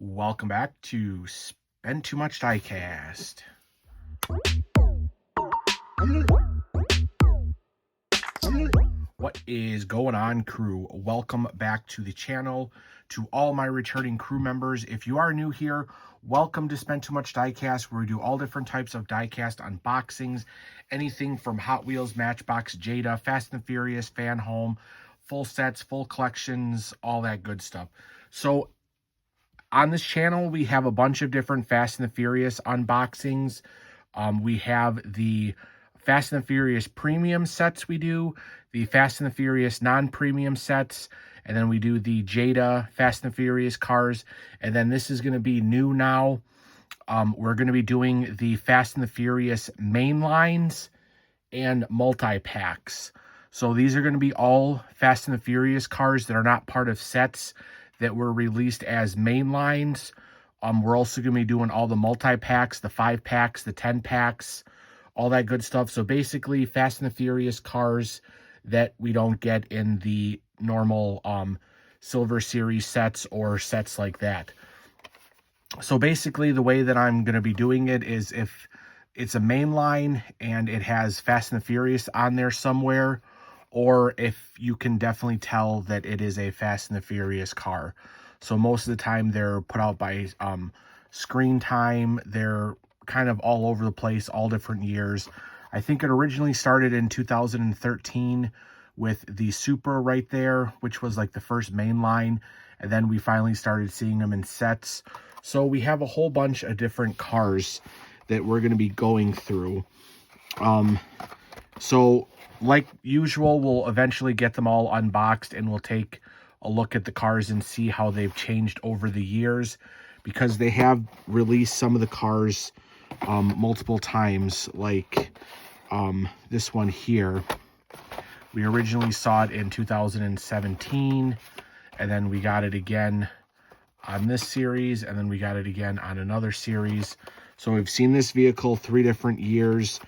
Welcome back to Spend Too Much Diecast. What is going on, crew? Welcome back to the channel. To all my returning crew members, if you are new here, welcome to Spend Too Much Diecast, where we do all different types of diecast unboxings, anything from Hot Wheels, Matchbox, Jada, Fast and Furious, Fan Home, full sets, full collections, all that good stuff. So on this channel, we have a bunch of different Fast and the Furious unboxings. We have the Fast and the Furious premium sets we do, the Fast and the Furious non-premium sets, and then we do the Jada Fast and the Furious cars. And then this is going to be new now. We're going to be doing the Fast and the Furious main lines and multi-packs. So these are going to be all Fast and the Furious cars that are not part of sets that were released as main lines. We're also going to be doing all the multi-packs, the 5-packs, the 10-packs, all that good stuff. So basically, Fast and the Furious cars that we don't get in the normal Silver Series sets or sets like that. So basically, the way that I'm going to be doing it is if it's a main line and it has Fast and the Furious on there somewhere, or if you can definitely tell that it is a Fast and the Furious car. So most of the time they're put out by Screen Time. They're kind of all over the place, all different years. I think it originally started in 2013 with the Supra right there, which was like the first main line. And then we finally started seeing them in sets. So we have a whole bunch of different cars that we're going to be going through. So like usual, we'll eventually get them all unboxed and we'll take a look at the cars and see how they've changed over the years, because they have released some of the cars multiple times. Like this one here, we originally saw it in 2017, and then we got it again on this series, and then we got it again on another series. So we've seen this vehicle 3 different years.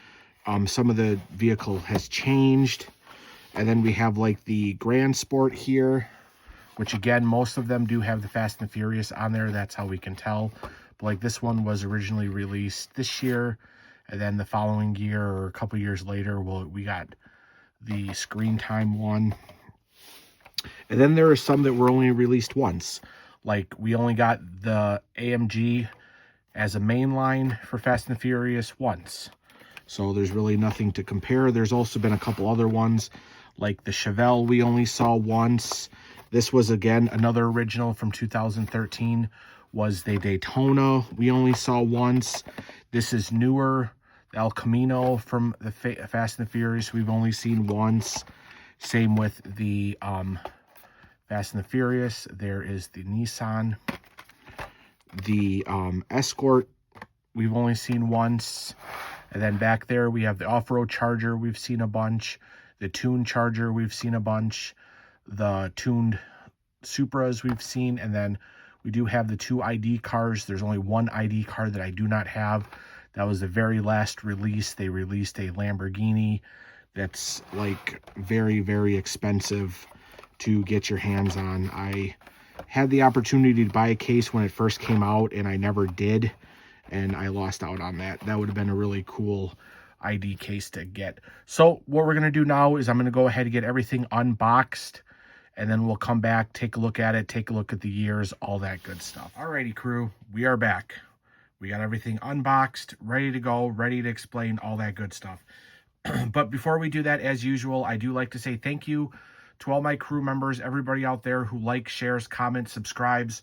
Some of the vehicle has changed. And then we have like the Grand Sport here, which again, most of them do have the Fast and Furious on there. That's how we can tell. But like this one was originally released this year, and then the following year or a couple years later, we got the Screen Time one. And then there are some that were only released once. Like we only got the AMG as a main line for Fast and Furious once. So there's really nothing to compare. There's also been a couple other ones, like the Chevelle we only saw once. This was, again, another original from 2013, was the Daytona we only saw once. This is newer, the El Camino from the Fast and the Furious we've only seen once. Same with the Fast and the Furious. There is the Nissan. The Escort we've only seen once. And then back there, we have the Off-Road Charger. We've seen a bunch. The Tuned Charger, we've seen a bunch. The Tuned Supras, we've seen. And then we do have the 2 ID cars. There's only one ID car that I do not have. That was the very last release. They released a Lamborghini that's like very, very expensive to get your hands on. I had the opportunity to buy a case when it first came out, and I never did. And I lost out on that. That would have been a really cool ID case to get. So what we're going to do now is I'm going to go ahead and get everything unboxed, and then we'll come back, take a look at it, take a look at the years, all that good stuff. Alrighty, crew, we are back. We got everything unboxed, ready to go, ready to explain all that good stuff. But before we do that, as usual, I do like to say thank you to all my crew members, everybody out there who likes, shares, comments, subscribes,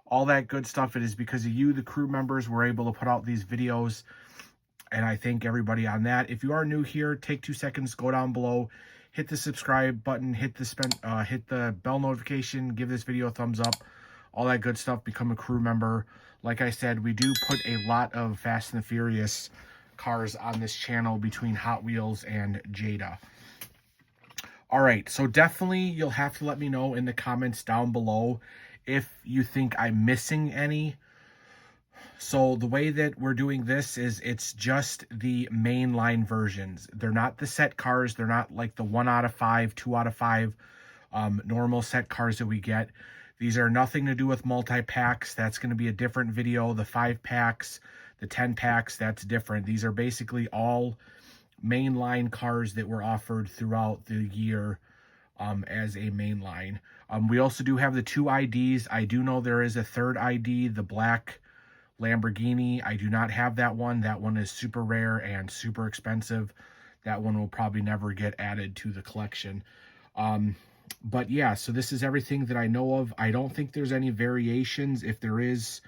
all that good stuff. It is because of you, the crew members, we're able to put out these videos, and I thank everybody on that. If you are new here, take 2 seconds, go down below, hit the subscribe button, hit the bell notification, give this video a thumbs up, all that good stuff. Become a crew member. Like I said, we do put a lot of Fast and the Furious cars on this channel between Hot Wheels and Jada. All right, so definitely you'll have to let me know in the comments down below if you think I'm missing any. So the way that we're doing this is it's just the mainline versions. They're not the set cars. They're not like the 1 out of 5, 2 out of 5 normal set cars that we get. These are nothing to do with multi-packs. That's going to be a different video. The 5-packs, the 10-packs, that's different. These are basically all mainline cars that were offered throughout the year as a mainline. We also do have the 2 IDs. I do know there is a 3rd ID, the black Lamborghini. I do not have that one. That one is super rare and super expensive. That one will probably never get added to the collection. But yeah, so this is everything that I know of. I don't think there's any variations. If there is,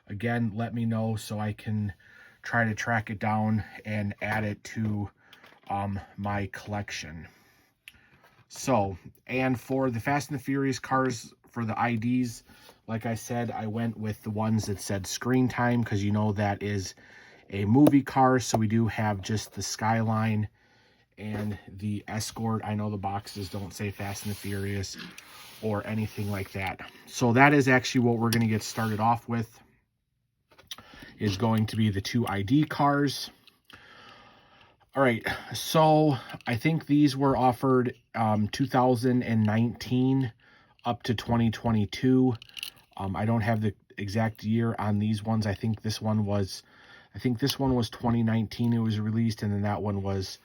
again, let me know so I can try to track it down and add it to my collection. So, and for the Fast and the Furious cars, for the IDs, like I said, I went with the ones that said screen time, because you know that is a movie car. So we do have just the Skyline and the Escort. I know the boxes don't say Fast and the Furious or anything like that. So that is actually what we're going to get started off with, is going to be the 2 ID cars. All right, so I think these were offered 2019 up to 2022. I don't have the exact year on these ones. I think this one was 2019 it was released, and then that one was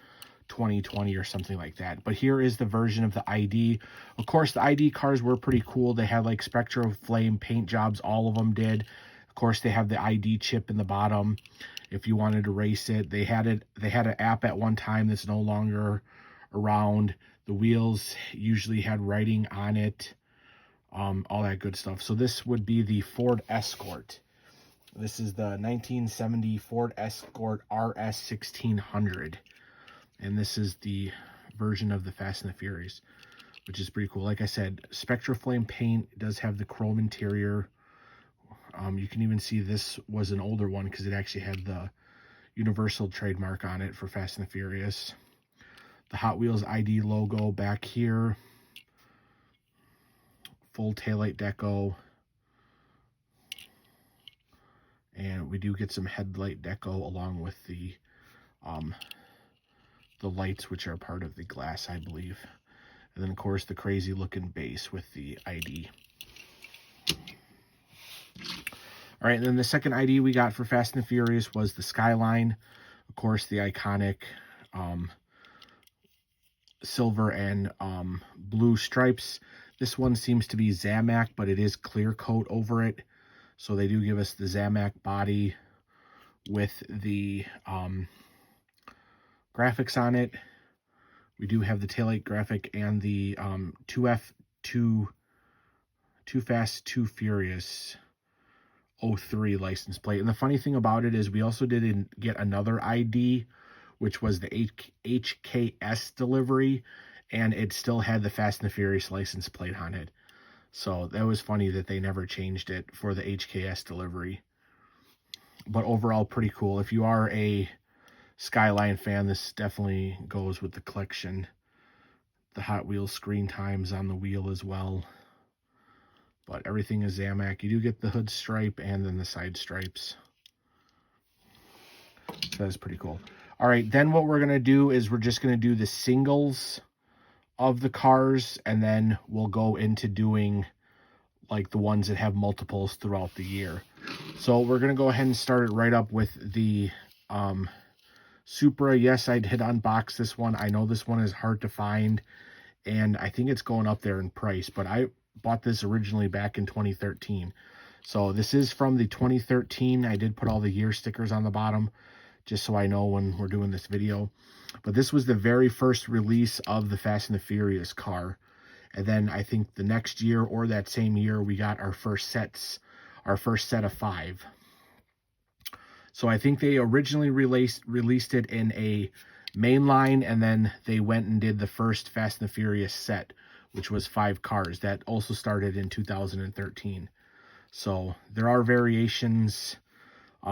2020 or something like that. But here is the version of the ID. Of course, the ID cars were pretty cool. They had like Spectro Flame paint jobs. All of them did. Of course, they have the ID chip in the bottom if you wanted to race it. They had an app at one time that's no longer around. The wheels usually had writing on it, all that good stuff. So this would be the Ford Escort. This is the 1970 Ford Escort RS 1600. And this is the version of the Fast and the Furious, which is pretty cool. Like I said, Spectra Flame paint. It does have the chrome interior. You can even see this was an older one because it actually had the Universal trademark on it for Fast and the Furious. The Hot Wheels ID logo back here. Full taillight deco. And we do get some headlight deco along with the lights, which are part of the glass, I believe. And then, of course, the crazy looking base with the ID. All right, and then the second ID we got for Fast and the Furious was the Skyline. Of course, the iconic silver and blue stripes. This one seems to be Zamac, but it is clear coat over it. So they do give us the Zamac body with the graphics on it. We do have the taillight graphic and the 2 Fast, 2 Furious 03 license plate. And the funny thing about it is we also did get another ID, which was the HKS delivery, and it still had the Fast and the Furious license plate on it. So that was funny that they never changed it for the HKS delivery. But overall, pretty cool. If you are a Skyline fan, this definitely goes with the collection. The Hot Wheels screen times on the wheel as well. But everything is Zamac. You do get the hood stripe and then the side stripes. So that's pretty cool. All right, then what we're going to do is we're just going to do the singles of the cars, and then we'll go into doing like the ones that have multiples throughout the year. So we're going to go ahead and start it right up with the Supra. Yes, I did unbox this one. I know this one is hard to find, and I think it's going up there in price, but I bought this originally back in 2013. So this is from the 2013. I did put all the year stickers on the bottom just so I know when we're doing this video. But this was the very first release of the Fast and the Furious car. And then I think the next year or that same year, we got our first set of 5. So I think they originally released it in a mainline, and then they went and did the first Fast and the Furious set, which was 5 cars. That also started in 2013. So there are variations.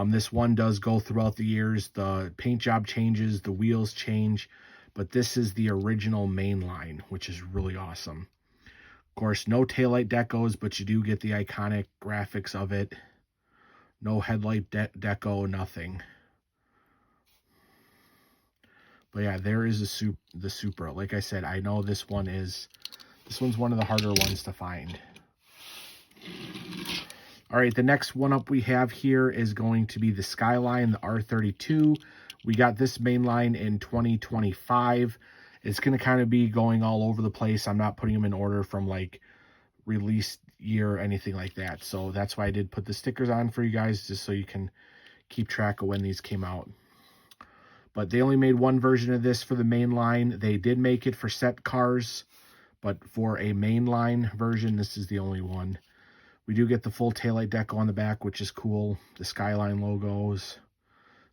This one does go throughout the years. The paint job changes, the wheels change, but this is the original mainline, which is really awesome. Of course, no taillight decos, but you do get the iconic graphics of it. No headlight deco, nothing. But yeah, there is the Supra. Like I said, I know this one's one of the harder ones to find. All right, the next one up we have here is going to be the Skyline, the R32. We got this Mainline in 2025. It's going to kind of be going all over the place. I'm not putting them in order from like release year or anything like that. So that's why I did put the stickers on for you guys, just so you can keep track of when these came out. But they only made one version of this for the Mainline. They did make it for set cars, but for a Mainline version, this is the only one. We do get the full taillight deco on the back, which is cool. The Skyline logos,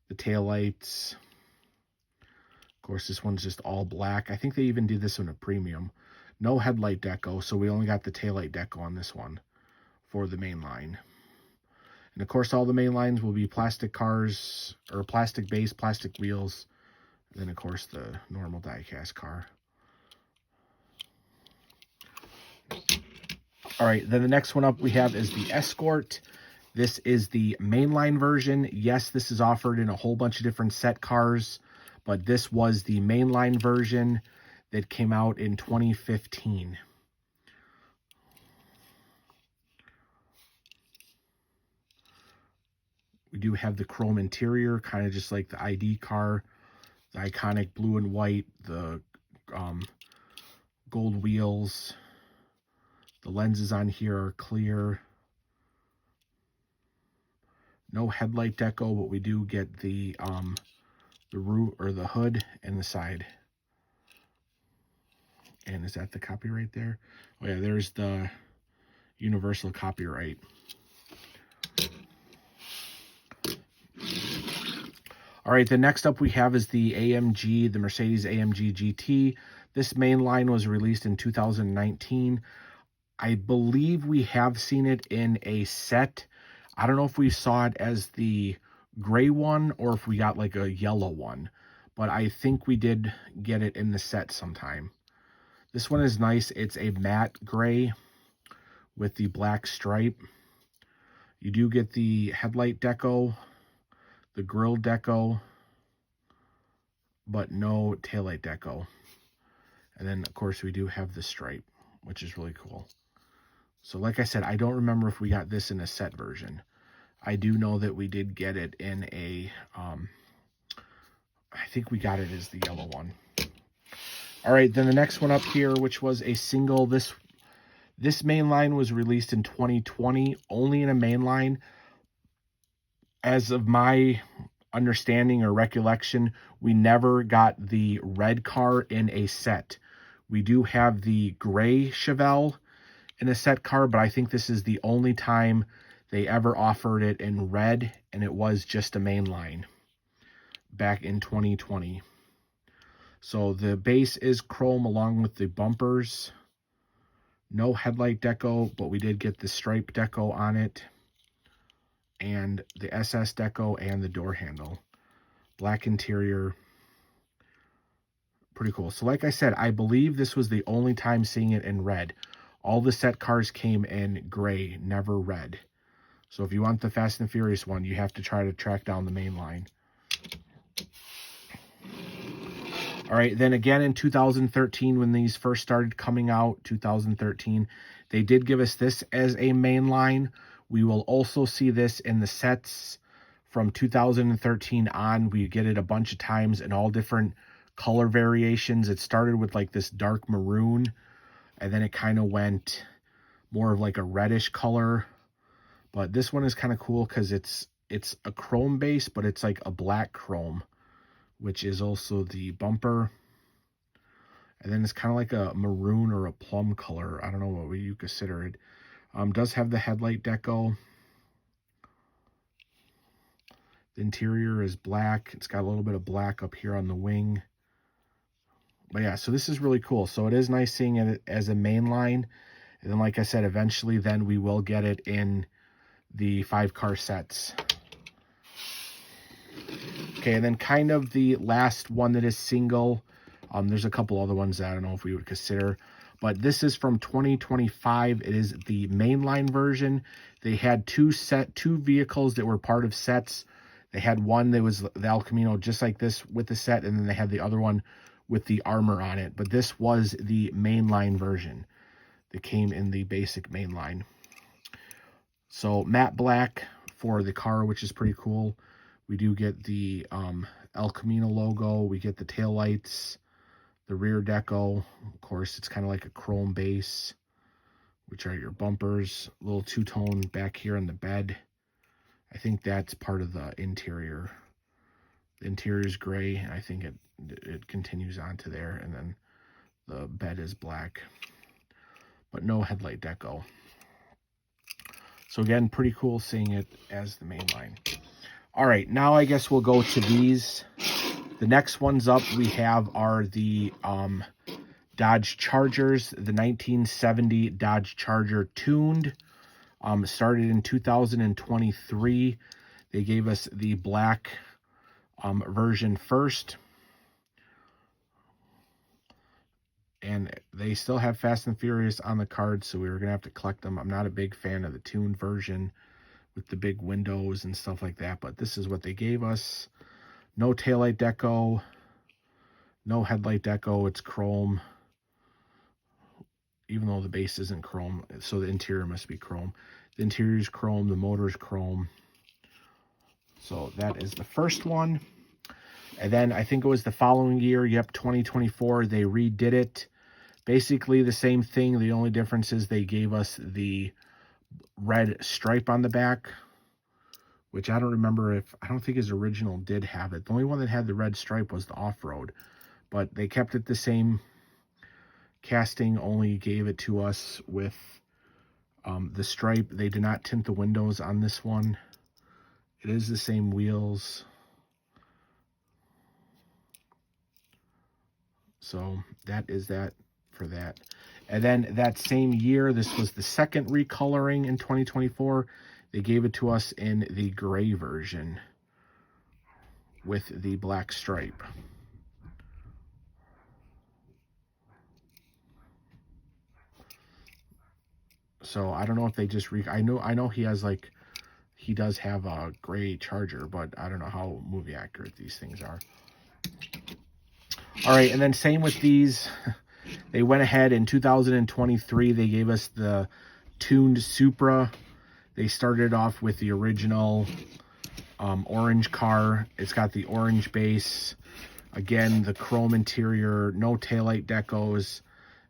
the taillights. Of course, this one's just all black. I think they even did this one a premium. No headlight deco, so we only got the taillight deco on this one for the Mainline. And of course, all the Mainlines will be plastic cars, or plastic base, plastic wheels. And then, of course, the normal diecast car. All right, then the next one up we have is the Escort. This is the Mainline version. Yes, this is offered in a whole bunch of different set cars, but this was the Mainline version that came out in 2015. We do have the chrome interior, kind of just like the ID car, the iconic blue and white, the gold wheels. The lenses on here are clear. No headlight deco, but we do get the roof or the hood and the side. And is that the copyright there? Oh yeah, there's the universal copyright. All right, the next up we have is the AMG, the Mercedes AMG GT. This Mainline was released in 2019. I believe we have seen it in a set. I don't know if we saw it as the gray one or if we got like a yellow one, but I think we did get it in the set sometime. This one is nice. It's a matte gray with the black stripe. You do get the headlight deco, the grille deco, but no taillight deco. And then, of course, we do have the stripe, which is really cool. So like I said, I don't remember if we got this in a set version. I do know that we did get it in a, I think we got it as the yellow one. All right, then the next one up here, which was a single. This Mainline was released in 2020, only in a Mainline. As of my understanding or recollection, we never got the red car in a set. We do have the gray Chevelle in a set car, but I think this is the only time they ever offered it in red, and it was just a Mainline back in 2020. So the base is chrome along with the bumpers. No headlight deco, but we did get the stripe deco on it, and the SS deco and the door handle. Black interior. Pretty cool. So like I said, I believe this was the only time seeing it in red. All the set cars came in gray, never red. So if you want the Fast and Furious one, you have to try to track down the Mainline. All right, then again in 2013, when these first started coming out, 2013, they did give us this as a Mainline. We will also see this in the sets from 2013 on. We get it a bunch of times in all different color variations. It started with like this dark maroon, and then it kind of went more of like a reddish color. But this one is kind of cool because it's a chrome base, but it's like a black chrome, which is also the bumper. And then it's kind of like a maroon or a plum color. I don't know what you consider it. Does have the headlight deco. The interior is black. It's got a little bit of black up here on the wing. But yeah, so this is really cool. So it is nice seeing it as a Mainline. And then, like I said, eventually then we will get it in the 5-car sets. Okay, and then kind of the last one that is single. There's a couple other ones that I don't know if we would consider. But this is from 2025. It is the Mainline version. They had two vehicles that were part of sets. They had one that was the El Camino just like this with the set, and then they had the other one with the armor on it. But this was the Mainline version that came in the basic Mainline. So matte black for the car, which is pretty cool. We do get the El Camino logo. We get the taillights, the rear deco. Of course, it's kind of like a chrome base, which are your bumpers. A little two-tone back here on the bed. I think that's part of the interior. The interior is gray. I think it continues on to there, and then the bed is black, but no headlight deco. So again, pretty cool seeing it as the Mainline. All right, now I guess we'll go to these. The next ones up we have are the Dodge Chargers, the 1970 Dodge Charger tuned. Started in 2023. They gave us the black version first. And they still have Fast and Furious on the card, so we were going to have to collect them. I'm not a big fan of the tuned version with the big windows and stuff like that, but this is what they gave us. No taillight deco, no headlight deco. It's chrome, even though the base isn't chrome, so the interior must be chrome. The interior is chrome, the motor is chrome. So that is the first one. And then I think it was the following year, yep, 2024, they redid it. Basically the same thing. The only difference is they gave us the red stripe on the back, which I don't remember if, I don't think his original did have it. The only one that had the red stripe was the off-road, but they kept it the same. Casting only gave it to us with the stripe. They did not tint the windows on this one. It is the same wheels. So that is that for that. And then that same year, this was the second recoloring in 2024. They gave it to us in the gray version with the black stripe. So I don't know if they just I know he has like, he does have a gray Charger, but I don't know how movie accurate these things are. All right, and then same with these. They went ahead in 2023. They gave us the tuned Supra. They started off with the original orange car. It's got the orange base. Again, the chrome interior, no taillight decos.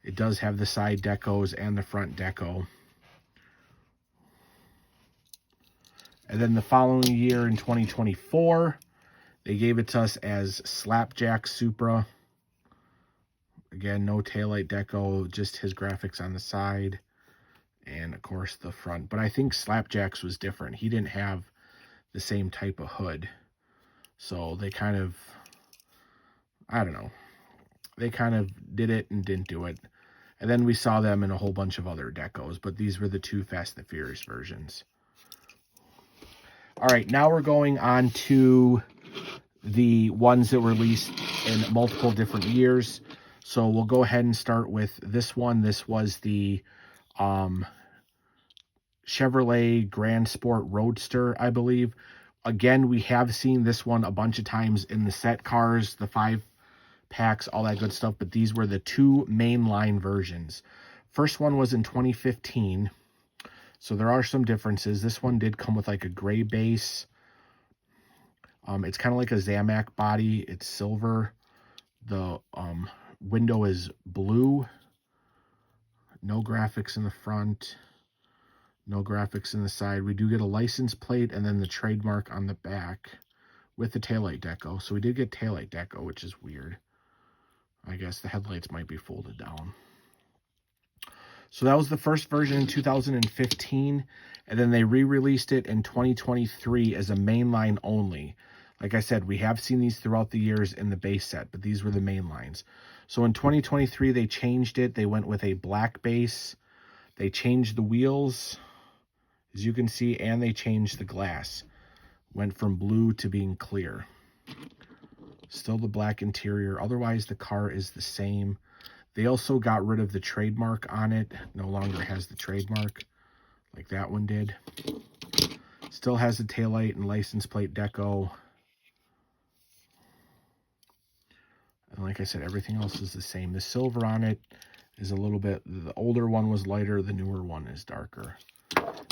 It does have the side decos and the front deco. And then the following year in 2024, they gave it to us as Slapjack Supra. Again, no taillight deco, just his graphics on the side. And, of course, the front. But I think Slapjack's was different. He didn't have the same type of hood. So they kind of, I don't know. They kind of did it and didn't do it. And then we saw them in a whole bunch of other decos. But these were the two Fast and Furious versions. All right, now we're going on to the ones that were released in multiple different years. So we'll go ahead and start with this one. This was the Chevrolet Grand Sport Roadster, I believe. Again, we have seen this one a bunch of times in the set cars, the 5-packs, all that good stuff. But these were the two Mainline versions. First one was in 2015. So there are some differences. This one did come with like a gray base. It's kind of like a Zamac body. It's silver. The window is blue. No graphics in the front. No graphics in the side. We do get a license plate and then the trademark on the back with the taillight deco. So we did get taillight deco, which is weird. I guess the headlights might be folded down. So that was the first version in 2015. And then they re-released it in 2023 as a Mainline only. Like I said, we have seen these throughout the years in the base set, but these were the Mainlines. So in 2023, they changed it. They went with a black base. They changed the wheels, as you can see, and they changed the glass. Went from blue to being clear. Still the black interior. Otherwise, the car is the same. They also got rid of the trademark on it. No longer has the trademark like that one did. Still has the taillight and license plate deco. And like I said, everything else is the same. The silver on it is a little bit, the older one was lighter, the newer one is darker.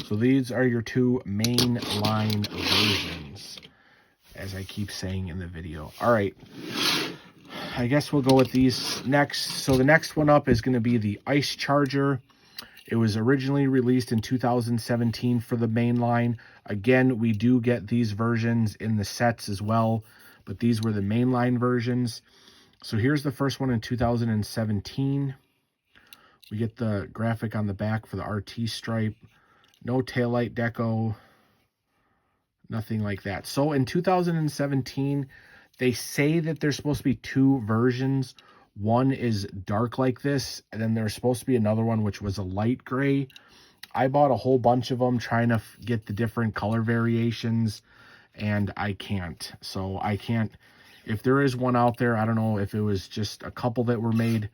So these are your two mainline versions, as I keep saying in the video. All right, I guess we'll go with these next. So the next one up is going to be the Ice Charger. It was originally released in 2017 for the mainline. Again, we do get these versions in the sets as well, but these were the mainline versions. So here's the first one in 2017. We get the graphic on the back for the RT stripe. No taillight deco. Nothing like that. So in 2017, they say that there's supposed to be two versions. One is dark like this, and then there's supposed to be another one which was a light gray. I bought a whole bunch of them trying to get the different color variations, and I can't. So I can't, if there is one out there, I don't know if it was just a couple that were made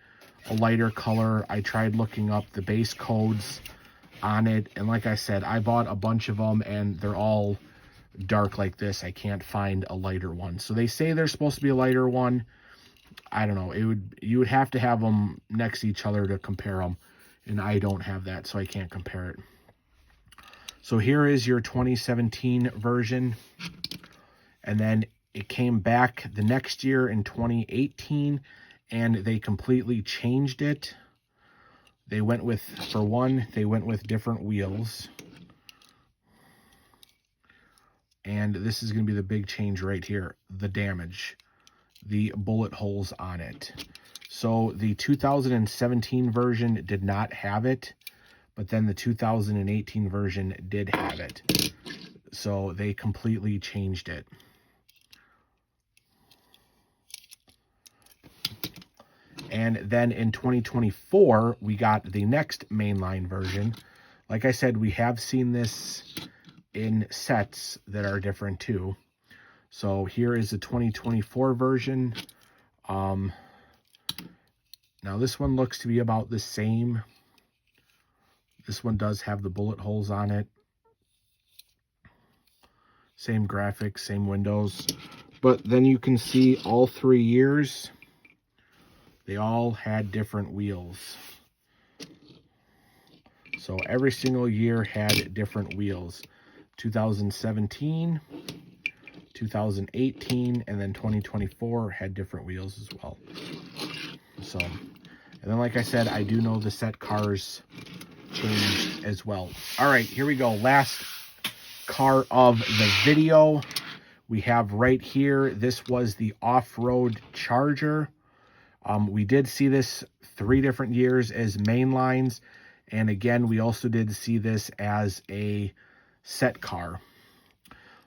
a lighter color. I tried looking up the base codes on it, and like I said, I bought a bunch of them, and they're all dark like this. I can't find a lighter one. So they say there's supposed to be a lighter one. I don't know. You would have to have them next to each other to compare them, and I don't have that, so I can't compare it. So here is your 2017 version, and then it came back the next year in 2018, and they completely changed it. They went with, for one, they went with different wheels. And this is going to be the big change right here, the damage, the bullet holes on it. So the 2017 version did not have it, but then the 2018 version did have it. So they completely changed it. And then in 2024, we got the next mainline version. Like I said, we have seen this in sets that are different too. So here is the 2024 version. Now this one looks to be about the same. This one does have the bullet holes on it. Same graphics, same windows. But then you can see all 3 years, they all had different wheels. So every single year had different wheels. 2017, 2018, and then 2024 had different wheels as well. So, and then like I said, I do know the set cars changed as well. All right, here we go. Last car of the video we have right here. This was the off-road Charger. We did see this 3 different years as mainlines, and again, we also did see this as a set car.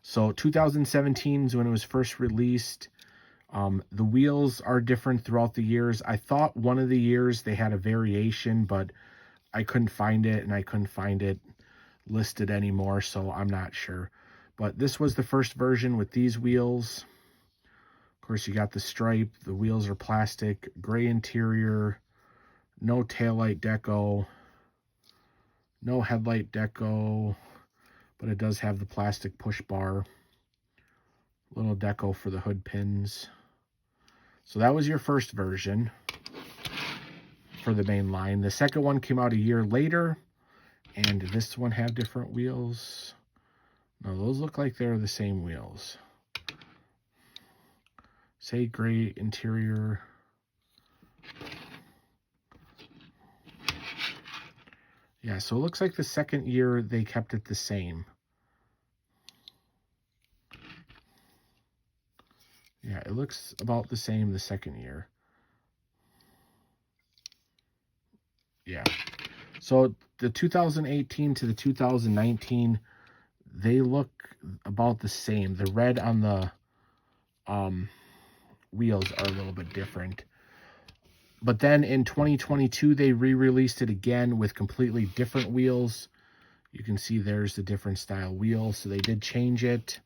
So 2017 is when it was first released. The wheels are different throughout the years. I thought one of the years they had a variation, but I couldn't find it, and I couldn't find it listed anymore, so I'm not sure. But this was the first version with these wheels. Of course, you got the stripe. The wheels are plastic, gray interior, no taillight deco, no headlight deco, but it does have the plastic push bar. Little deco for the hood pins. So that was your first version for the main line. The second one came out a year later, and this one had different wheels. No, those look like they're the same wheels. Say gray interior. Yeah, so it looks like the second year they kept it the same. Yeah, it looks about the same the second year. Yeah. So the 2018 to the 2019, they look about the same. The red on the wheels are a little bit different. But then in 2022, they re-released it again with completely different wheels. You can see there's the different style wheel, so they did change it.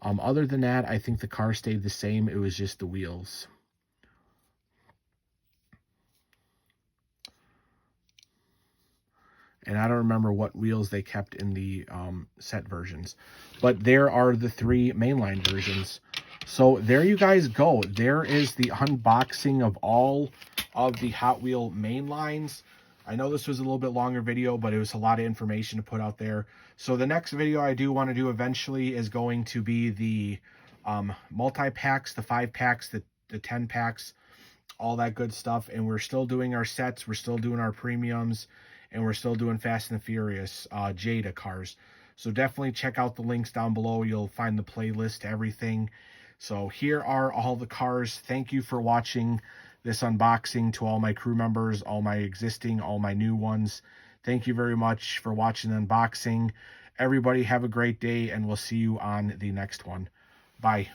Other than that, I think the car stayed the same. It was just the wheels. And I don't remember what wheels they kept in the set versions. But there are the 3 mainline versions. So there you guys go. There is the unboxing of all of the Hot Wheel mainlines. I know this was a little bit longer video, but it was a lot of information to put out there. So the next video I do want to do eventually is going to be the multi-packs, the 5-packs, the 10-packs, all that good stuff. And we're still doing our sets, we're still doing our premiums, and we're still doing Fast and the Furious Jada cars. So definitely check out the links down below. You'll find the playlist to everything. So here are all the cars. Thank you for watching this unboxing. To all my crew members, all my existing, all my new ones, thank you very much for watching the unboxing. Everybody have a great day, and we'll see you on the next one. Bye.